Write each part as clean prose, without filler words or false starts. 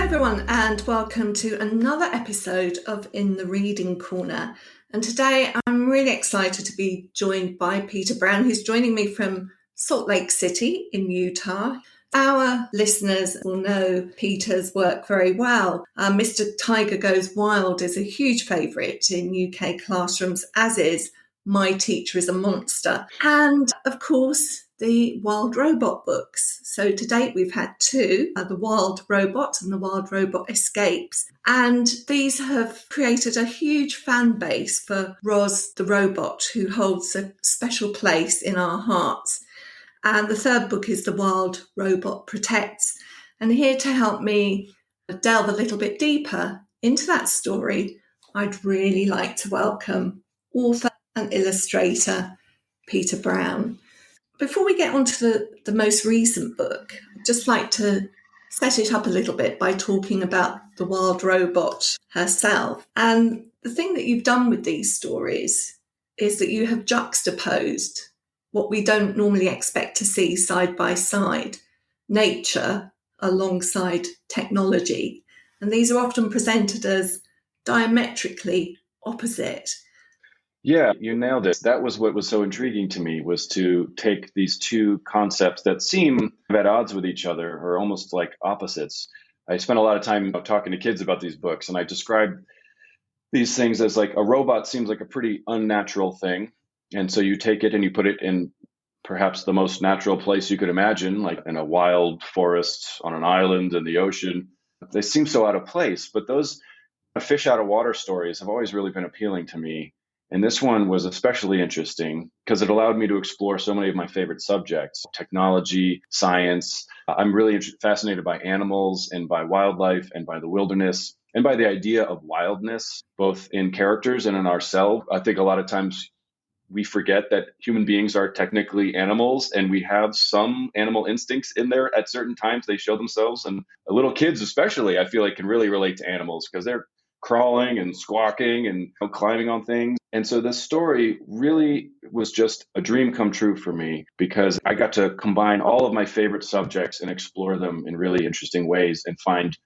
everyone, and welcome to another episode of In the Reading Corner. And today I'm really excited to be joined by Peter Brown, who's joining me from Salt Lake City in Utah. Our listeners will know Peter's work very well. Mr. Tiger Goes Wild is a huge favourite in UK classrooms, as is My Teacher is a Monster. And of course, the Wild Robot books. So to date, we've had two, The Wild Robot and The Wild Robot Escapes. And these have created a huge fan base for Roz the Robot, who holds a special place in our hearts. And the third book is The Wild Robot Protects. And here to help me delve a little bit deeper into that story, I'd really like to welcome author and illustrator Peter Brown. Before we get on to the most recent book, I'd just like to set it up a little bit by talking about the Wild Robot herself. And the thing that you've done with these stories is that you have juxtaposed what we don't normally expect to see side by side, nature alongside technology. And these are often presented as diametrically opposite. Yeah, you nailed it. That was what was so intriguing to me, was to take these two concepts that seem at odds with each other or almost like opposites. I spent a lot of time talking to kids about these books, and I described these things as like a robot seems like a pretty unnatural thing. And so you take it and you put it in perhaps the most natural place you could imagine, like in a wild forest, on an island, in the ocean. They seem so out of place, but those fish out of water stories have always really been appealing to me. And this one was especially interesting because it allowed me to explore so many of my favorite subjects: technology, science. I'm really fascinated by animals and by wildlife and by the wilderness and by the idea of wildness, both in characters and in ourselves. I think a lot of times we forget that human beings are technically animals, and we have some animal instincts in there at certain times. They show themselves, and little kids especially, I feel like, can really relate to animals because they're crawling and squawking and climbing on things. And so this story really was just a dream come true for me because I got to combine all of my favorite subjects and explore them in really interesting ways and find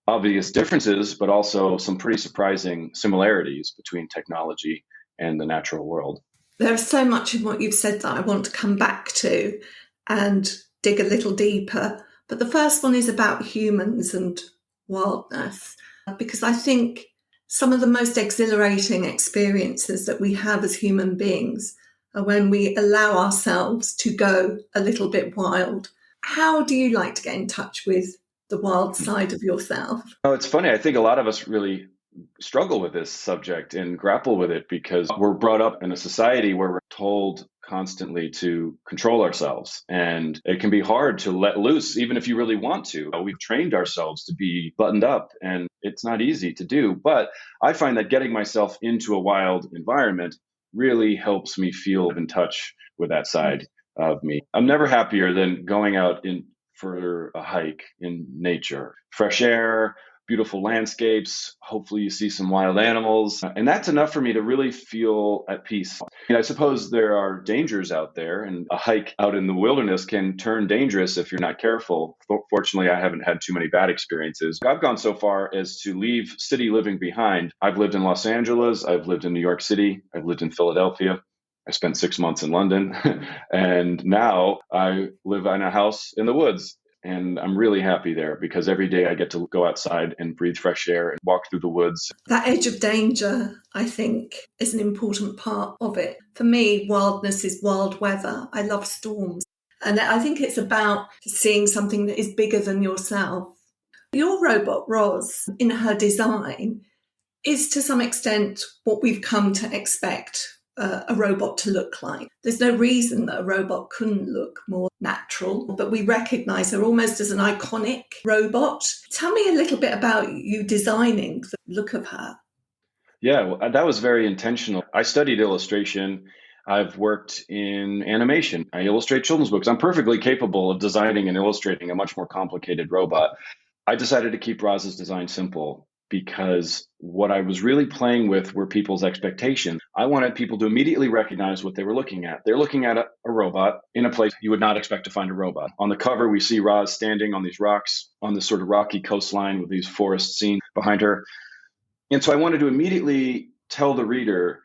obvious differences, but also some pretty surprising similarities between technology and the natural world. There's so much in what you've said that I want to come back to and dig a little deeper. But the first one is about humans and wildness, because I think some of the most exhilarating experiences that we have as human beings are when we allow ourselves to go a little bit wild. How do you like to get in touch with the wild side of yourself? Oh, it's funny. I think a lot of us really struggle with this subject and grapple with it because we're brought up in a society where we're told constantly to control ourselves. And it can be hard to let loose, even if you really want to. We've trained ourselves to be buttoned up, and it's not easy to do. But I find that getting myself into a wild environment really helps me feel in touch with that side of me. I'm never happier than going out for a hike in nature, fresh air, beautiful landscapes. Hopefully you see some wild animals. And that's enough for me to really feel at peace. I suppose there are dangers out there, and a hike out in the wilderness can turn dangerous if you're not careful. Fortunately, I haven't had too many bad experiences. I've gone so far as to leave city living behind. I've lived in Los Angeles. I've lived in New York City. I've lived in Philadelphia. I spent 6 months in London. And now I live in a house in the woods. And I'm really happy there because every day I get to go outside and breathe fresh air and walk through the woods. That edge of danger, I think, is an important part of it. For me, wildness is wild weather. I love storms. And I think it's about seeing something that is bigger than yourself. Your robot, Roz, in her design, is to some extent what we've come to expect a robot to look like. There's no reason that a robot couldn't look more natural, but we recognise her almost as an iconic robot. Tell me a little bit about you designing the look of her. Yeah, well, that was very intentional. I studied illustration. I've worked in animation. I illustrate children's books. I'm perfectly capable of designing and illustrating a much more complicated robot. I decided to keep Roz's design simple. because what I was really playing with were people's expectations. I wanted people to immediately recognize what they were looking at. They're looking at a robot in a place you would not expect to find a robot. On the cover, we see Roz standing on these rocks on this sort of rocky coastline with these forest scenes behind her. And so I wanted to immediately tell the reader,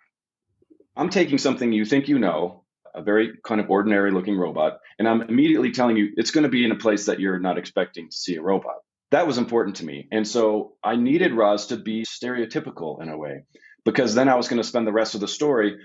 I'm taking something you think you know, a very kind of ordinary looking robot, and I'm immediately telling you it's going to be in a place that you're not expecting to see a robot. That was important to me. And so I needed Roz to be stereotypical in a way, because then I was going to spend the rest of the story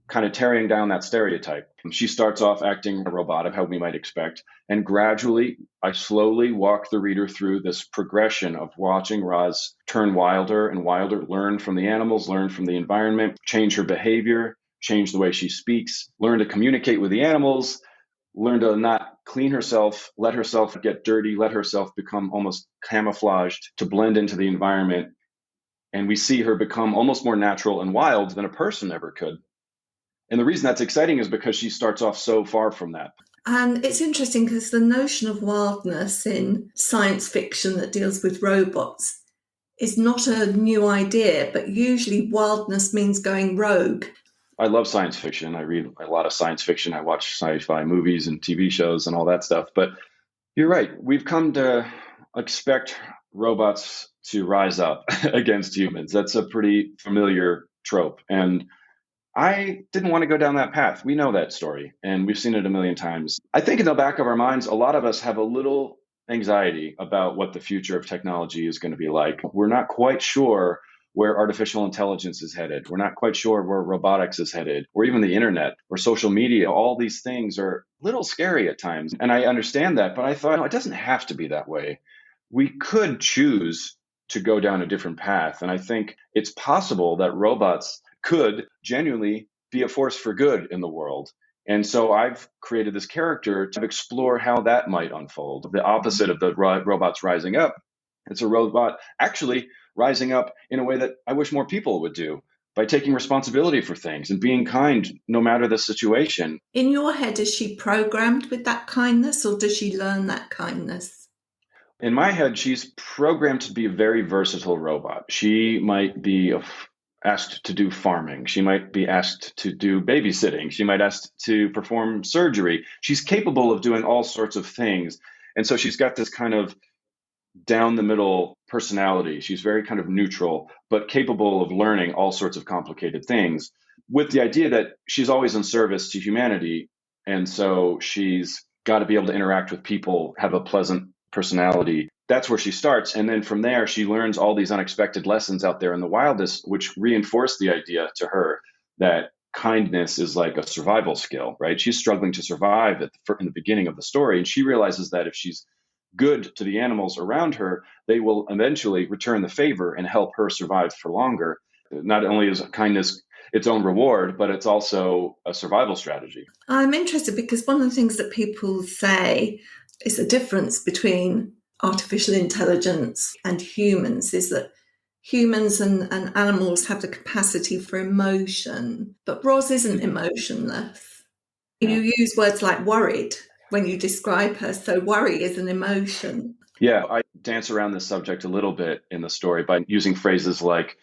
kind of tearing down that stereotype. She starts off acting robotic, how we might expect. And gradually, I slowly walk the reader through this progression of watching Roz turn wilder and wilder, learn from the animals, learn from the environment, change her behavior, change the way she speaks, learn to communicate with the animals, learn to not clean herself, let herself get dirty, let herself become almost camouflaged to blend into the environment. And we see her become almost more natural and wild than a person ever could. And the reason that's exciting is because she starts off so far from that. And it's interesting because the notion of wildness in science fiction that deals with robots is not a new idea, but usually wildness means going rogue. I love science fiction. I read a lot of science fiction. I watch sci-fi movies and TV shows and all that stuff. But you're right. We've come to expect robots to rise up against humans. That's a pretty familiar trope. And I didn't want to go down that path. We know that story, and we've seen it a million times. I think in the back of our minds, a lot of us have a little anxiety about what the future of technology is going to be like. We're not quite sure where artificial intelligence is headed. We're not quite sure where robotics is headed, or even the internet, or social media. All these things are a little scary at times. And I understand that, but I thought, no, it doesn't have to be that way. We could choose to go down a different path. And I think it's possible that robots could genuinely be a force for good in the world. And so I've created this character to explore how that might unfold. The opposite of the robots rising up, it's a robot actually rising up in a way that I wish more people would do, by taking responsibility for things and being kind no matter the situation. In your head, is she programmed with that kindness, or does she learn that kindness? In my head, she's programmed to be a very versatile robot. She might be asked to do farming. She might be asked to do babysitting. She might asked to perform surgery. She's capable of doing all sorts of things. And so she's got this kind of down the middle personality. She's very kind of neutral, but capable of learning all sorts of complicated things, with the idea that she's always in service to humanity. And so she's got to be able to interact with people, have a pleasant personality. That's where she starts. And then from there, she learns all these unexpected lessons out there in the wildest, which reinforce the idea to her that kindness is like a survival skill, right? She's struggling to survive in the beginning of the story. And she realizes that if she's good to the animals around her, they will eventually return the favor and help her survive for longer. Not only is kindness its own reward, but it's also a survival strategy. I'm interested because one of the things that people say is the difference between artificial intelligence and humans is that humans and animals have the capacity for emotion, but Roz isn't emotionless. Yeah. You use words like worried when you describe her, so worry is an emotion. Yeah, I dance around this subject a little bit in the story by using phrases like,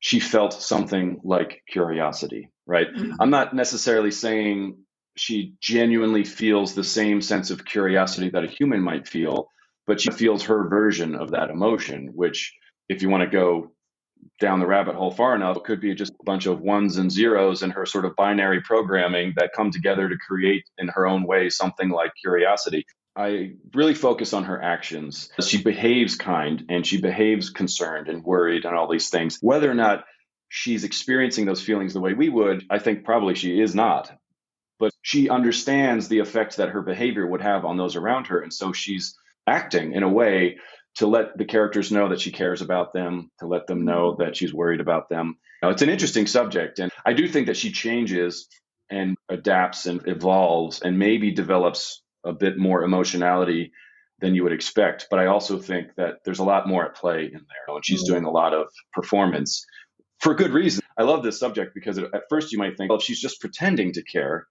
she felt something like curiosity, right? Mm-hmm. I'm not necessarily saying she genuinely feels the same sense of curiosity that a human might feel, but she feels her version of that emotion, which, if you want to go down the rabbit hole far enough, it could be just a bunch of ones and zeros in her sort of binary programming that come together to create in her own way something like curiosity. I really focus on her actions. She behaves kind and she behaves concerned and worried and all these things. Whether or not she's experiencing those feelings the way we would, I think probably she is not. But she understands the effect that her behavior would have on those around her. And so she's acting in a way to let the characters know that she cares about them, to let them know that she's worried about them. Now, it's an interesting subject. And I do think that she changes and adapts and evolves and maybe develops a bit more emotionality than you would expect. But I also think that there's a lot more at play in there. And she's doing a lot of performance for good reason. I love this subject because at first you might think, well, if she's just pretending to care,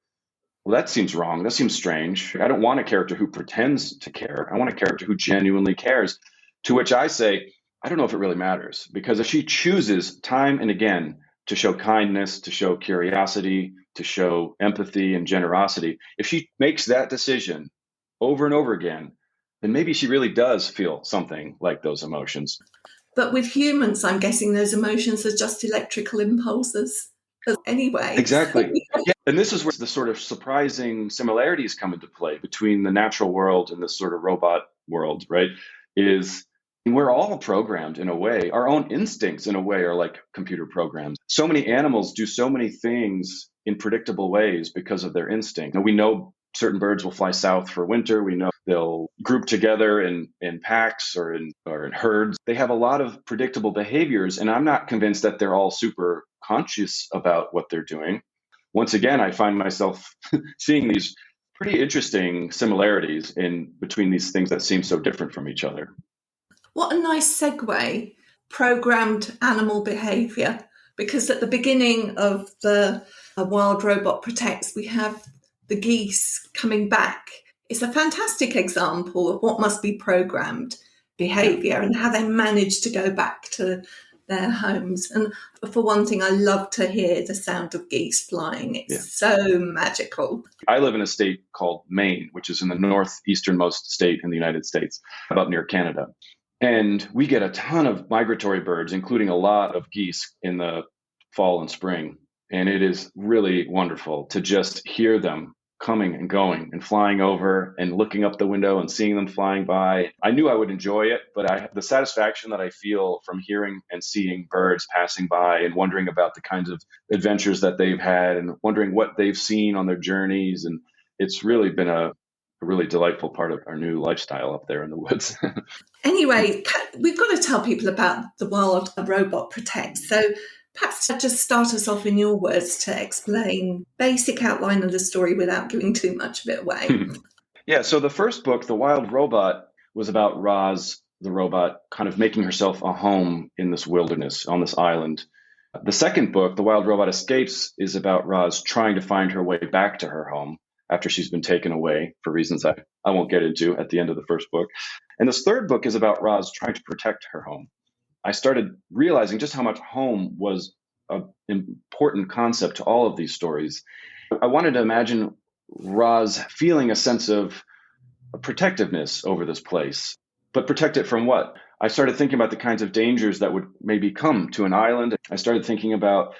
well, that seems wrong. That seems strange. I don't want a character who pretends to care. I want a character who genuinely cares. To which I say, I don't know if it really matters, because if she chooses time and again to show kindness, to show curiosity, to show empathy and generosity, if she makes that decision over and over again, then maybe she really does feel something like those emotions. But with humans, I'm guessing those emotions are just electrical impulses anyway. Exactly. Yeah. And this is where the sort of surprising similarities come into play between the natural world and this sort of robot world, right? Is we're all programmed in a way. Our own instincts, in a way, are like computer programs. So many animals do so many things in predictable ways because of their instinct. And we know certain birds will fly south for winter. We know they'll group together in packs or in herds. They have a lot of predictable behaviors, and I'm not convinced that they're all super conscious about what they're doing. Once again, I find myself seeing these pretty interesting similarities in between these things that seem so different from each other. What a nice segue, programmed animal behaviour. Because at the beginning of the A Wild Robot Protects, we have the geese coming back. It's a fantastic example of what must be programmed Yeah. behaviour and how they manage to go back to their homes. And for one thing, I love to hear the sound of geese flying. Yeah. It's so magical. I live in a state called Maine, which is in the northeasternmost state in the United States, about near Canada. And we get a ton of migratory birds, including a lot of geese in the fall and spring. And it is really wonderful to just hear them coming and going and flying over and looking up the window and seeing them flying by. I knew I would enjoy it, but the satisfaction that I feel from hearing and seeing birds passing by and wondering about the kinds of adventures that they've had and wondering what they've seen on their journeys. And it's really been a really delightful part of our new lifestyle up there in the woods. Anyway, we've got to tell people about The Wild Robot Protects. So perhaps just start us off in your words to explain basic outline of the story without giving too much of it away. Yeah, so the first book, The Wild Robot, was about Roz, the robot, kind of making herself a home in this wilderness on this island. The second book, The Wild Robot Escapes, is about Roz trying to find her way back to her home after she's been taken away for reasons I won't get into at the end of the first book. And this third book is about Roz trying to protect her home. I started realizing just how much home was an important concept to all of these stories. I wanted to imagine Roz feeling a sense of protectiveness over this place, but protect it from what? I started thinking about the kinds of dangers that would maybe come to an island. I started thinking about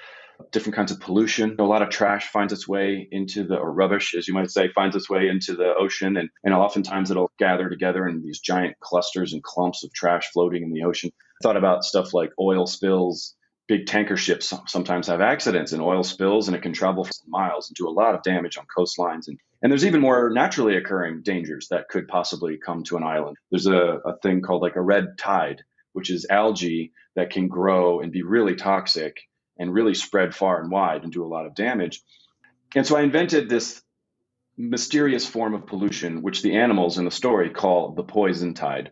different kinds of pollution. A lot of trash finds its way into or rubbish, as you might say, finds its way into the ocean. And oftentimes it'll gather together in these giant clusters and clumps of trash floating in the ocean. I thought about stuff like oil spills. Big tanker ships sometimes have accidents and oil spills, and it can travel for miles and do a lot of damage on coastlines. And there's even more naturally occurring dangers that could possibly come to an island. There's a thing called like a red tide, which is algae that can grow and be really toxic and really spread far and wide and do a lot of damage. And so I invented this mysterious form of pollution, which the animals in the story call the poison tide.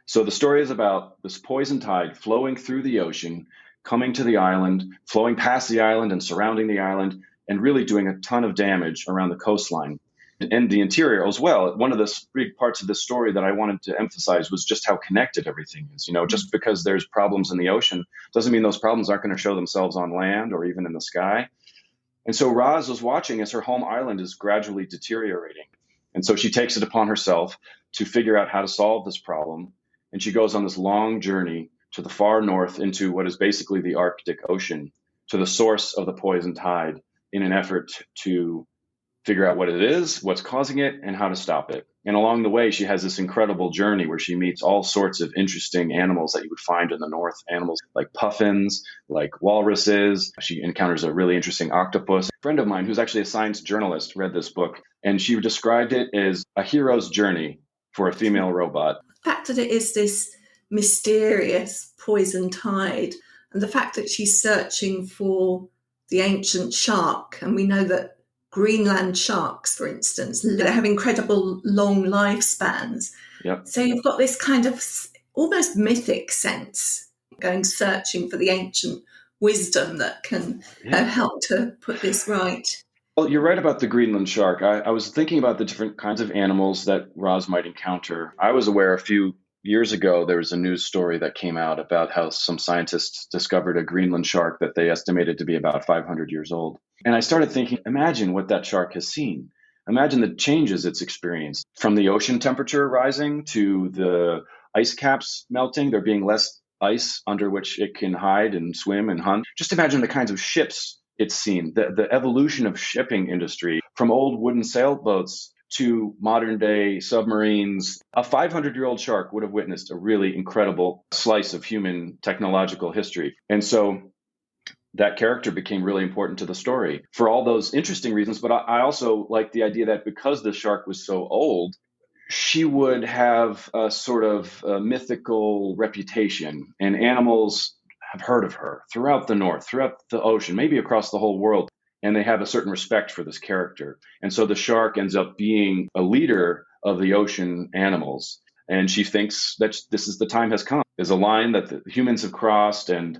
So the story is about this poison tide flowing through the ocean, coming to the island, flowing past the island and surrounding the island, and really doing a ton of damage around the coastline and the interior as well. One of the big parts of the story that I wanted to emphasize was just how connected everything is. Just because there's problems in the ocean doesn't mean those problems aren't going to show themselves on land or even in the sky. And so Roz was watching as her home island is gradually deteriorating. And so she takes it upon herself to figure out how to solve this problem. And she goes on this long journey to the far north into what is basically the Arctic Ocean, to the source of the poison tide, in an effort to figure out what it is, what's causing it, and how to stop it. And along the way, she has this incredible journey where she meets all sorts of interesting animals that you would find in the north, animals like puffins, like walruses. She encounters a really interesting octopus. A friend of mine who's actually a science journalist read this book, and she described it as a hero's journey for a female robot. The fact that it is this mysterious poison tide, and the fact that she's searching for the ancient shark, and we know that Greenland sharks, for instance, they have incredible long lifespans. Yep. So you've got this kind of almost mythic sense, going searching for the ancient wisdom that can help to put this right. Well, you're right about the Greenland shark. I was thinking about the different kinds of animals that Roz might encounter. I was aware a few years ago, there was a news story that came out about how some scientists discovered a Greenland shark that they estimated to be about 500 years old. And I started thinking, imagine what that shark has seen. Imagine the changes it's experienced from the ocean temperature rising to the ice caps melting, there being less ice under which it can hide and swim and hunt. Just imagine the kinds of ships it's seen, the evolution of shipping industry from old wooden sailboats to modern day submarines. A 500-year-old shark would have witnessed a really incredible slice of human technological history. And so that character became really important to the story for all those interesting reasons. But I also like the idea that because the shark was so old, she would have a sort of a mythical reputation, and animals have heard of her throughout the North, throughout the ocean, maybe across the whole world. And they have a certain respect for this character. And so the shark ends up being a leader of the ocean animals. And she thinks that this is the time has come. There's a line that the humans have crossed, and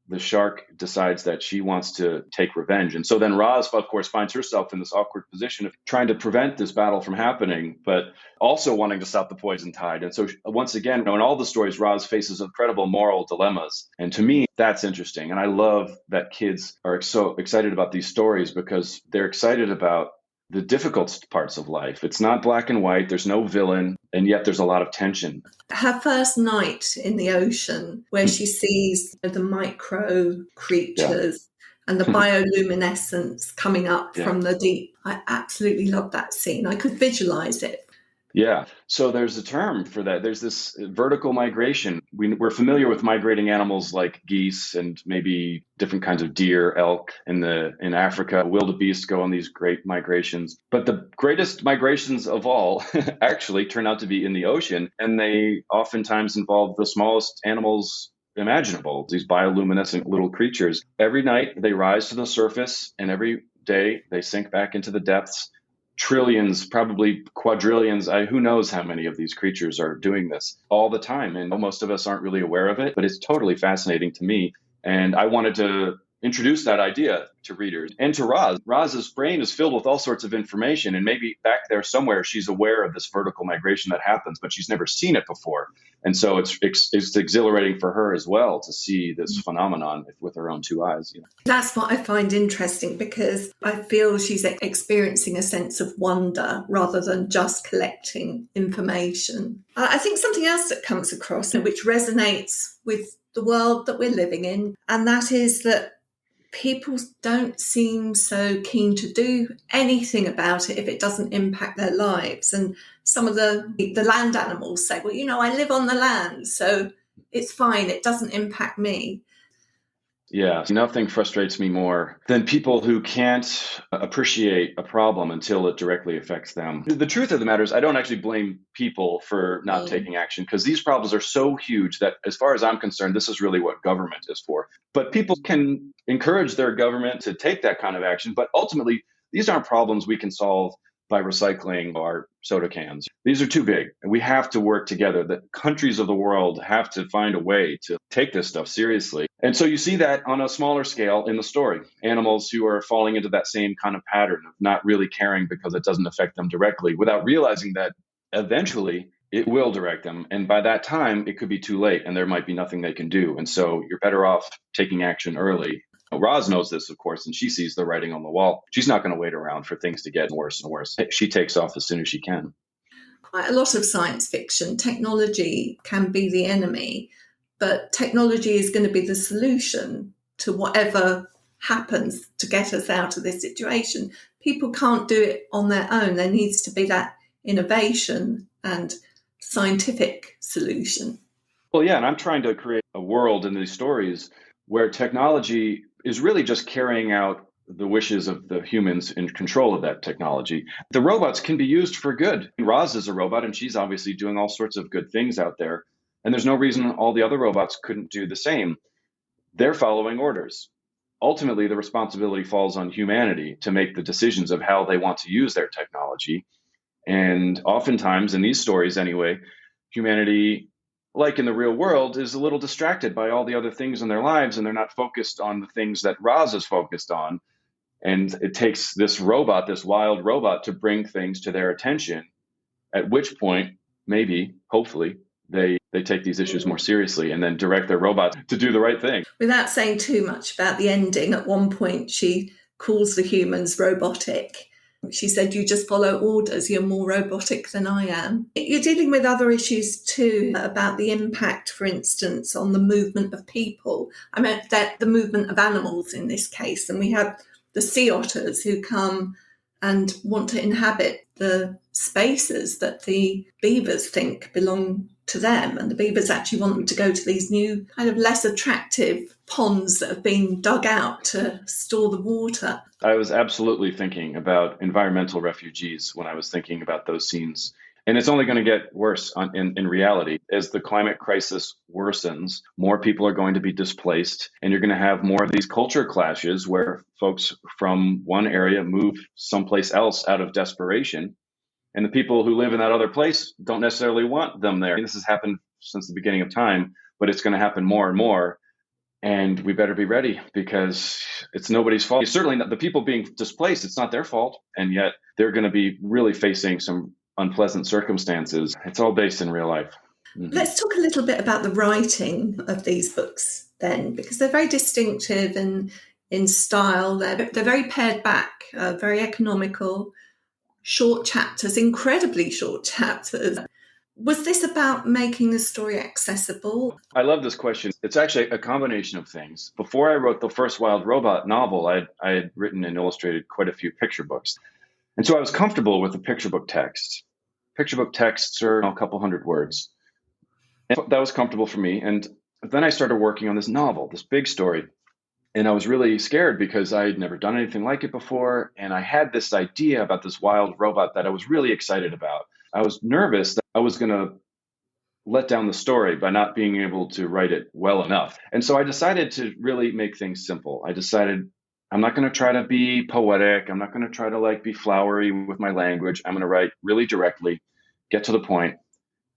the shark decides that she wants to take revenge. And so then Roz, of course, finds herself in this awkward position of trying to prevent this battle from happening, but also wanting to stop the poison tide. And so once again, in all the stories, Roz faces incredible moral dilemmas. And to me, that's interesting. And I love that kids are so excited about these stories because they're excited about the difficult parts of life. It's not black and white. There's no villain, and yet there's a lot of tension. Her first night in the ocean, where she sees the micro creatures and the bioluminescence coming up from the deep. I absolutely love that scene. I could visualize it. Yeah. So there's a term for that. There's this vertical migration. We're familiar with migrating animals like geese and maybe different kinds of deer, elk in Africa. Wildebeest go on these great migrations. But the greatest migrations of all actually turn out to be in the ocean. And they oftentimes involve the smallest animals imaginable, these bioluminescent little creatures. Every night they rise to the surface, and every day they sink back into the depths. Trillions, probably quadrillions, who knows how many of these creatures are doing this all the time. And most of us aren't really aware of it, but it's totally fascinating to me. And I wanted to introduce that idea to readers and to Roz. Roz's brain is filled with all sorts of information, and maybe back there somewhere she's aware of this vertical migration that happens, but she's never seen it before. And so it's exhilarating for her as well to see this phenomenon with her own two eyes. That's what I find interesting, because I feel she's experiencing a sense of wonder rather than just collecting information. I think something else that comes across, which resonates with the world that we're living in, and that is that people don't seem so keen to do anything about it if it doesn't impact their lives. And some of the land animals say, well, I live on the land, so it's fine, it doesn't impact me. Yeah, nothing frustrates me more than people who can't appreciate a problem until it directly affects them. The truth of the matter is, I don't actually blame people for not taking action, because these problems are so huge that, as far as I'm concerned, this is really what government is for. But people can encourage their government to take that kind of action. But ultimately, these aren't problems we can solve by recycling our soda cans. These are too big, and we have to work together. The countries of the world have to find a way to take this stuff seriously. And so you see that on a smaller scale in the story. Animals who are falling into that same kind of pattern of not really caring because it doesn't affect them directly, without realizing that eventually it will direct them. And by that time, it could be too late, and there might be nothing they can do. And so you're better off taking action early. Roz knows this, of course, and she sees the writing on the wall. She's not going to wait around for things to get worse and worse. She takes off as soon as she can. Quite a lot of science fiction, technology can be the enemy, but technology is going to be the solution to whatever happens to get us out of this situation. People can't do it on their own. There needs to be that innovation and scientific solution. Well, yeah, and I'm trying to create a world in these stories where technology is really just carrying out the wishes of the humans in control of that technology. The robots can be used for good. Roz is a robot, and she's obviously doing all sorts of good things out there. And there's no reason all the other robots couldn't do the same. They're following orders. Ultimately, the responsibility falls on humanity to make the decisions of how they want to use their technology. And oftentimes, in these stories anyway, humanity, like in the real world, is a little distracted by all the other things in their lives, and they're not focused on the things that Roz is focused on. And it takes this robot, this wild robot, to bring things to their attention, at which point, maybe, hopefully, they take these issues more seriously and then direct their robots to do the right thing. Without saying too much about the ending, at one point she calls the humans robotic. She said, "You just follow orders. You're more robotic than I am." You're dealing with other issues too, about the impact, for instance, on the movement of people. I meant that the movement of animals in this case. And we have the sea otters who come and want to inhabit the spaces that the beavers think belong to them. And the beavers actually want them to go to these new kind of less attractive ponds that have been dug out to store the water. I was absolutely thinking about environmental refugees when I was thinking about those scenes. And it's only going to get worse in reality. As the climate crisis worsens, more people are going to be displaced, and you're going to have more of these culture clashes where folks from one area move someplace else out of desperation. And the people who live in that other place don't necessarily want them there. This has happened since the beginning of time, but it's going to happen more and more. And we better be ready because it's nobody's fault. Certainly not the people being displaced. It's not their fault. And yet they're going to be really facing some unpleasant circumstances. It's all based in real life. Mm-hmm. Let's talk a little bit about the writing of these books then, because they're very distinctive and in style. They're very pared back, very economical, short chapters, incredibly short chapters. Was this about making the story accessible? I love this question. It's actually a combination of things. Before I wrote the first Wild Robot novel, I had written and illustrated quite a few picture books. And so I was comfortable with the picture book text. Picture book texts are a couple hundred words. And that was comfortable for me. And then I started working on this novel, this big story. And I was really scared because I had never done anything like it before. And I had this idea about this wild robot that I was really excited about. I was nervous that I was going to let down the story by not being able to write it well enough. And so I decided to really make things simple. I decided I'm not going to try to be poetic. I'm not going to try to be flowery with my language. I'm going to write really directly, get to the point,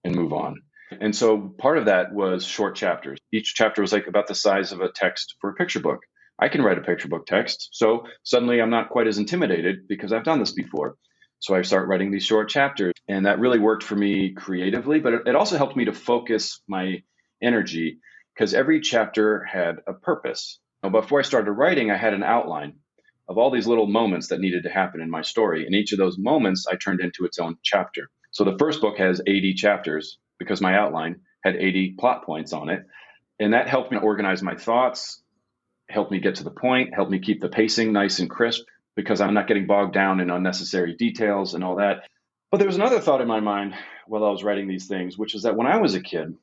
and move on. And so part of that was short chapters. Each chapter was about the size of a text for a picture book. I can write a picture book text. So suddenly I'm not quite as intimidated because I've done this before. So I start writing these short chapters, and that really worked for me creatively, but it also helped me to focus my energy because every chapter had a purpose. Now, before I started writing, I had an outline of all these little moments that needed to happen in my story. And each of those moments I turned into its own chapter. So the first book has 80 chapters because my outline had 80 plot points on it. And that helped me organize my thoughts, helped me get to the point, helped me keep the pacing nice and crisp because I'm not getting bogged down in unnecessary details and all that. But there was another thought in my mind while I was writing these things, which is that when I was a kid,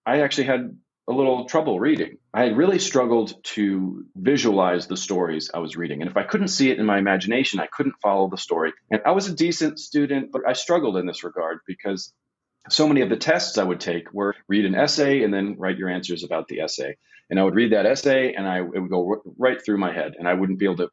I actually had a little trouble reading. I had really struggled to visualize the stories I was reading. And if I couldn't see it in my imagination, I couldn't follow the story. And I was a decent student, but I struggled in this regard because so many of the tests I would take were read an essay and then write your answers about the essay. And I would read that essay and it would go right through my head. And I wouldn't be able to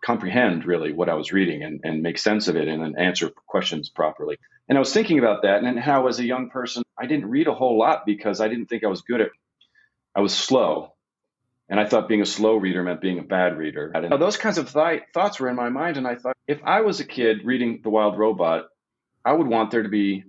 comprehend really what I was reading and make sense of it and then answer questions properly. And I was thinking about that and how as a young person, I didn't read a whole lot because I didn't think I was good at it. I was slow. And I thought being a slow reader meant being a bad reader. And those kinds of thoughts were in my mind. And I thought, if I was a kid reading The Wild Robot, I would want there to be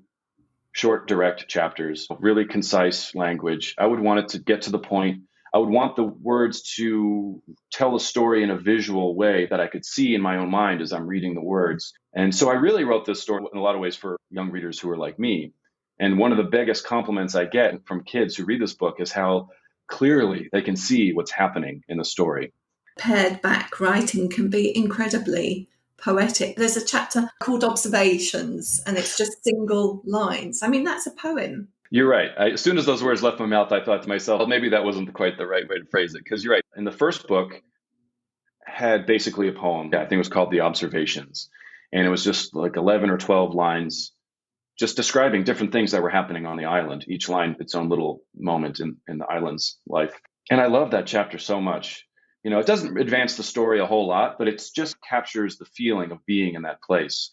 short, direct chapters, really concise language. I would want it to get to the point. I would want the words to tell a story in a visual way that I could see in my own mind as I'm reading the words. And so I really wrote this story in a lot of ways for young readers who are like me. And one of the biggest compliments I get from kids who read this book is how clearly they can see what's happening in the story. Pared back writing can be incredibly poetic. There's a chapter called Observations, and it's just single lines. I mean, that's a poem. You're right. As soon as those words left my mouth, I thought to myself, well, maybe that wasn't quite the right way to phrase it. Because you're right. In the first book had basically a poem. I think it was called The Observations. And it was just 11 or 12 lines just describing different things that were happening on the island. Each line, its own little moment in the island's life. And I love that chapter so much. It doesn't advance the story a whole lot, but it just captures the feeling of being in that place.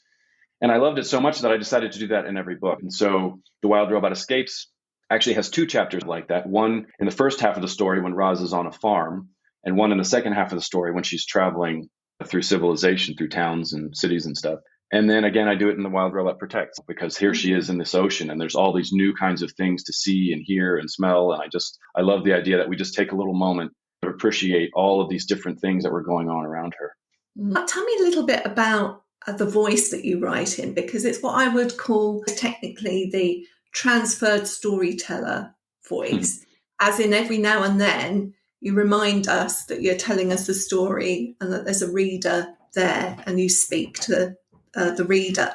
And I loved it so much that I decided to do that in every book. And so The Wild Robot Escapes actually has 2 chapters like that. One in the first half of the story when Roz is on a farm, and one in the second half of the story when she's traveling through civilization, through towns and cities and stuff. And then again, I do it in The Wild Robot Protects, because here she is in this ocean and there's all these new kinds of things to see and hear and smell. And I love the idea that we just take a little moment to appreciate all of these different things that were going on around her. Tell me a little bit about the voice that you write in, because it's what I would call technically the transferred storyteller voice, as in every now and then you remind us that you're telling us a story and that there's a reader there and you speak to the reader.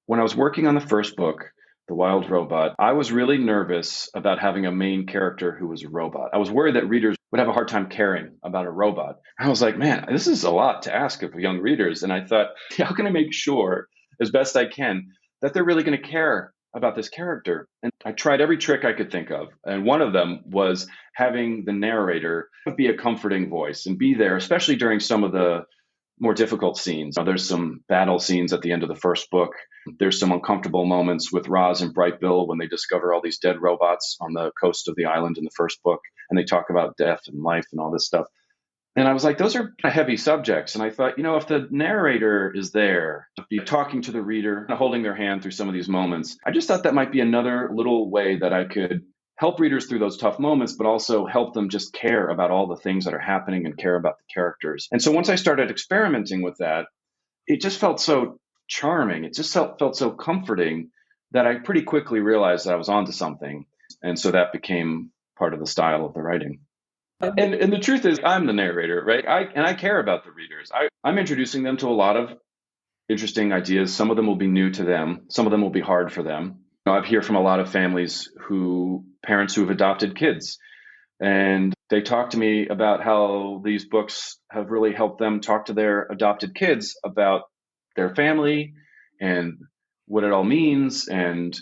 When I was working on the first book, The Wild Robot, I was really nervous about having a main character who was a robot. I was worried that readers would have a hard time caring about a robot. I was like, man, this is a lot to ask of young readers. And I thought, how can I make sure, as best I can, that they're really going to care about this character? And I tried every trick I could think of. And one of them was having the narrator be a comforting voice and be there, especially during some of the more difficult scenes. There's some battle scenes at the end of the first book. There's some uncomfortable moments with Roz and Brightbill when they discover all these dead robots on the coast of the island in the first book, and they talk about death and life and all this stuff. And I was like, those are heavy subjects. And I thought, if the narrator is there to be talking to the reader, holding their hand through some of these moments, I just thought that might be another little way that I could help readers through those tough moments, but also help them just care about all the things that are happening and care about the characters. And so once I started experimenting with that, it just felt so charming. It just felt so comforting that I pretty quickly realized that I was onto something. And so that became part of the style of the writing. And the truth is, I'm the narrator, right? I care about the readers. I'm introducing them to a lot of interesting ideas. Some of them will be new to them. Some of them will be hard for them. I hear from a lot of parents who have adopted kids, and they talk to me about how these books have really helped them talk to their adopted kids about their family and what it all means. And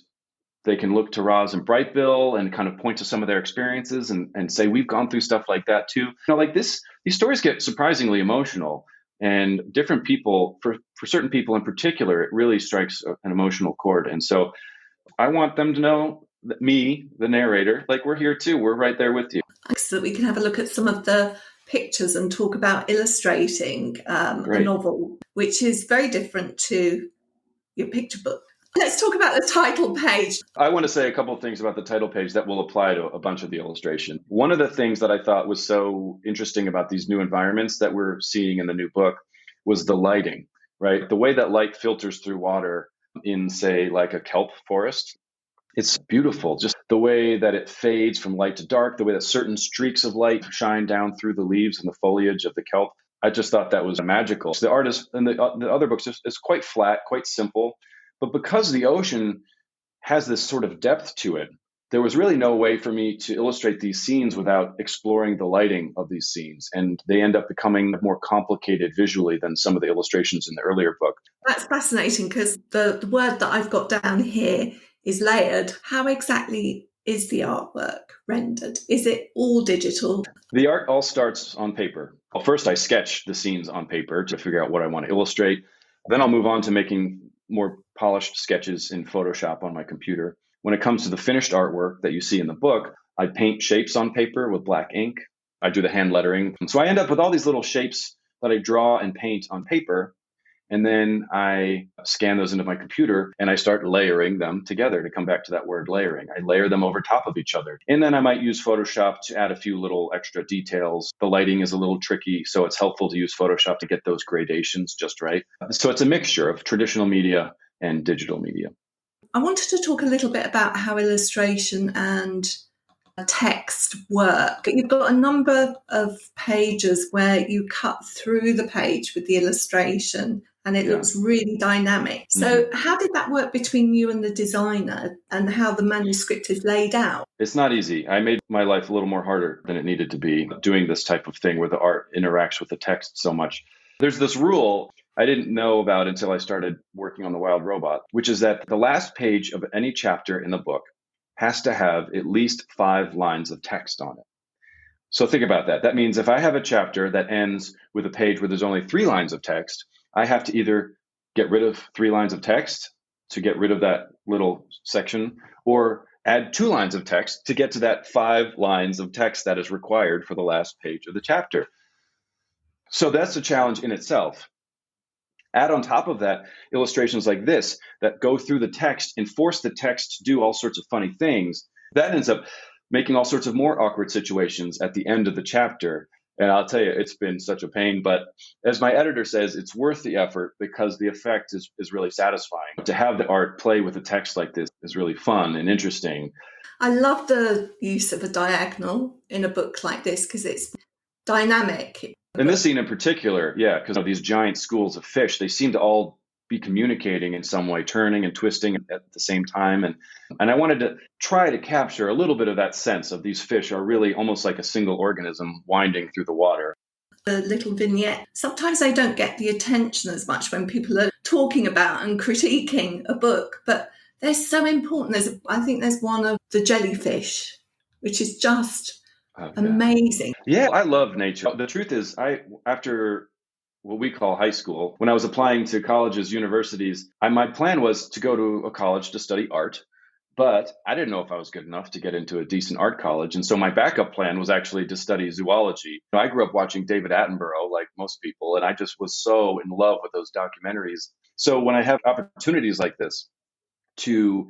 they can look to Roz and Brightbill and kind of point to some of their experiences and say, we've gone through stuff like that too. These stories get surprisingly emotional, and different people, for certain people in particular, it really strikes an emotional chord. And so I want them to know that me, the narrator, we're here too. We're right there with you. So that we can have a look at some of the pictures and talk about illustrating a novel, which is very different to your picture book. Let's talk about the title page. I want to say a couple of things about the title page that will apply to a bunch of the illustration. One of the things that I thought was so interesting about these new environments that we're seeing in the new book was the lighting, right? The way that light filters through water in, say, like a kelp forest. It's beautiful, just the way that it fades from light to dark, the way that certain streaks of light shine down through the leaves and the foliage of the kelp. I just thought that was magical. So the artist in the other books is quite flat, quite simple. But because the ocean has this sort of depth to it, there was really no way for me to illustrate these scenes without exploring the lighting of these scenes. And they end up becoming more complicated visually than some of the illustrations in the earlier book. That's fascinating, because the word that I've got down here is layered. How exactly is the artwork rendered? Is it all digital? The art all starts on paper. Well, first I sketch the scenes on paper to figure out what I want to illustrate. Then I'll move on to making more polished sketches in Photoshop on my computer. When it comes to the finished artwork that you see in the book, I paint shapes on paper with black ink. I do the hand lettering. So I end up with all these little shapes that I draw and paint on paper. And then I scan those into my computer and I start layering them together, to come back to that word layering. I layer them over top of each other. And then I might use Photoshop to add a few little extra details. The lighting is a little tricky, so it's helpful to use Photoshop to get those gradations just right. So it's a mixture of traditional media and digital media. I wanted to talk a little bit about how illustration and text work. You've got a number of pages where you cut through the page with the illustration and it looks really dynamic. So how did that work between you and the designer, and how the manuscript is laid out? It's not easy. I made my life a little more harder than it needed to be doing this type of thing where the art interacts with the text so much. There's this rule I didn't know about until I started working on The Wild Robot, which is that the last page of any chapter in the book has to have at least 5 lines of text on it. So think about that. That means if I have a chapter that ends with a page where there's only 3 lines of text, I have to either get rid of 3 lines of text to get rid of that little section, or add 2 lines of text to get to that 5 lines of text that is required for the last page of the chapter. So that's a challenge in itself. Add on top of that illustrations like this that go through the text and force the text to do all sorts of funny things. That ends up making all sorts of more awkward situations at the end of the chapter. And I'll tell you, it's been such a pain. But as my editor says, it's worth the effort because the effect is really satisfying. To have the art play with the text like this is really fun and interesting. I love the use of a diagonal in a book like this because it's dynamic. In this scene in particular, yeah, because these giant schools of fish, they seem to all be communicating in some way, turning and twisting at the same time. And I wanted to try to capture a little bit of that sense of these fish are really almost like a single organism winding through the water. The little vignette, sometimes they don't get the attention as much when people are talking about and critiquing a book, but they're so important. I think there's one of the jellyfish, which is just amazing. Yeah, I love nature. The truth is, after what we call high school, when I was applying to colleges, universities, my plan was to go to a college to study art, but I didn't know if I was good enough to get into a decent art college. And so my backup plan was actually to study zoology. I grew up watching David Attenborough, like most people, and I just was so in love with those documentaries. So when I have opportunities like this to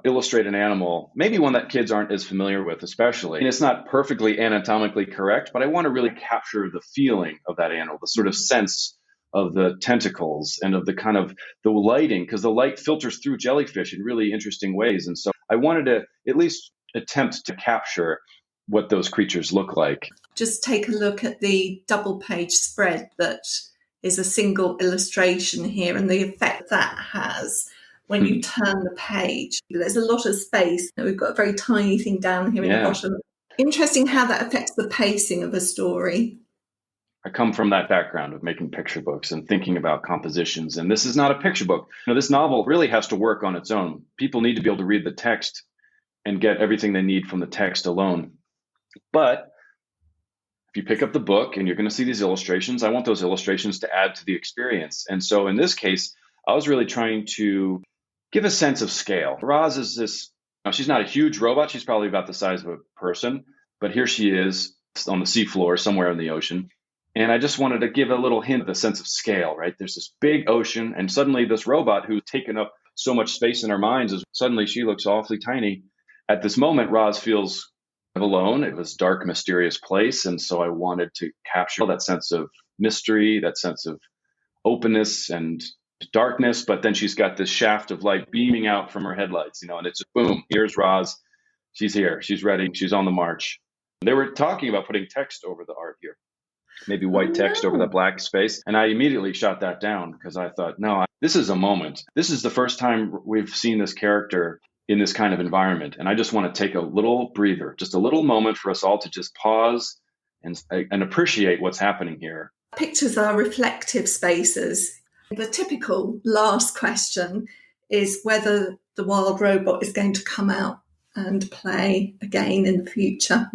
illustrate an animal, maybe one that kids aren't as familiar with, especially. And it's not perfectly anatomically correct, but I want to really capture the feeling of that animal, the sort of sense of the tentacles and of the kind of the lighting, because the light filters through jellyfish in really interesting ways. And so I wanted to at least attempt to capture what those creatures look like. Just take a look at the double page spread that is a single illustration here and the effect that has when you turn the page. There's a lot of space. We've got a very tiny thing down here in the bottom. Interesting how that affects the pacing of a story. I come from that background of making picture books and thinking about compositions. And this is not a picture book. This novel really has to work on its own. People need to be able to read the text and get everything they need from the text alone. But if you pick up the book and you're going to see these illustrations, I want those illustrations to add to the experience. And so in this case, I was really trying to give a sense of scale. Roz is this, she's not a huge robot. She's probably about the size of a person, but here she is on the seafloor somewhere in the ocean. And I just wanted to give a little hint of the sense of scale, right? There's this big ocean, and suddenly this robot who's taken up so much space in our minds suddenly she looks awfully tiny. At this moment, Roz feels alone. It was a dark, mysterious place. And so I wanted to capture that sense of mystery, that sense of openness and darkness, but then she's got this shaft of light beaming out from her headlights, and it's just boom, here's Roz. She's here. She's ready. She's on the march. They were talking about putting text over the art here, maybe white text over the black space. And I immediately shot that down because I thought, no, this is a moment. This is the first time we've seen this character in this kind of environment. And I just want to take a little breather, just a little moment for us all to just pause and appreciate what's happening here. Pictures are reflective spaces. The typical last question is whether the wild robot is going to come out and play again in the future.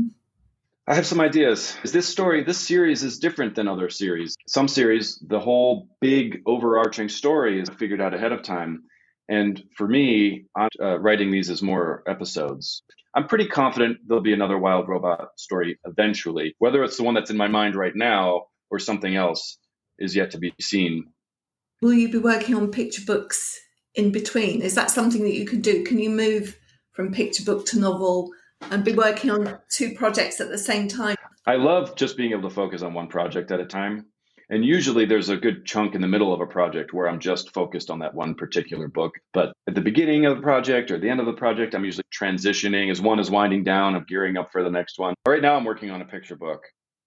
I have some ideas. This series is different than other series. Some series, the whole big overarching story is figured out ahead of time. And for me, I'm writing these as more episodes. I'm pretty confident there'll be another wild robot story eventually. Whether it's the one that's in my mind right now or something else is yet to be seen. Will you be working on picture books in between? Is that something that you can do? Can you move from picture book to novel and be working on two projects at the same time? I love just being able to focus on one project at a time. And usually there's a good chunk in the middle of a project where I'm just focused on that one particular book. But at the beginning of the project or the end of the project, I'm usually transitioning. As one is winding down, I'm gearing up for the next one. Right now I'm working on a picture book.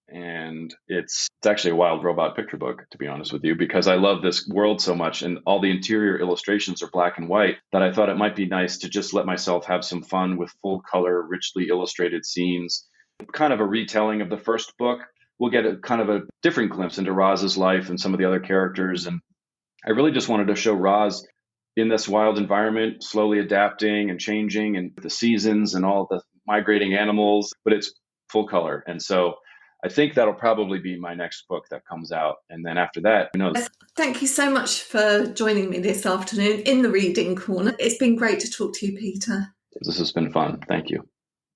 And it's actually a wild robot picture book, to be honest with you, because I love this world so much and all the interior illustrations are black and white that I thought it might be nice to just let myself have some fun with full color, richly illustrated scenes. Kind of a retelling of the first book. We'll get a kind of a different glimpse into Roz's life and some of the other characters. And I really just wanted to show Roz in this wild environment, slowly adapting and changing and the seasons and all the migrating animals, but it's full color. And so I think that'll probably be my next book that comes out. And then after that, who knows? Thank you so much for joining me this afternoon in the Reading Corner. It's been great to talk to you, Peter. This has been fun. Thank you.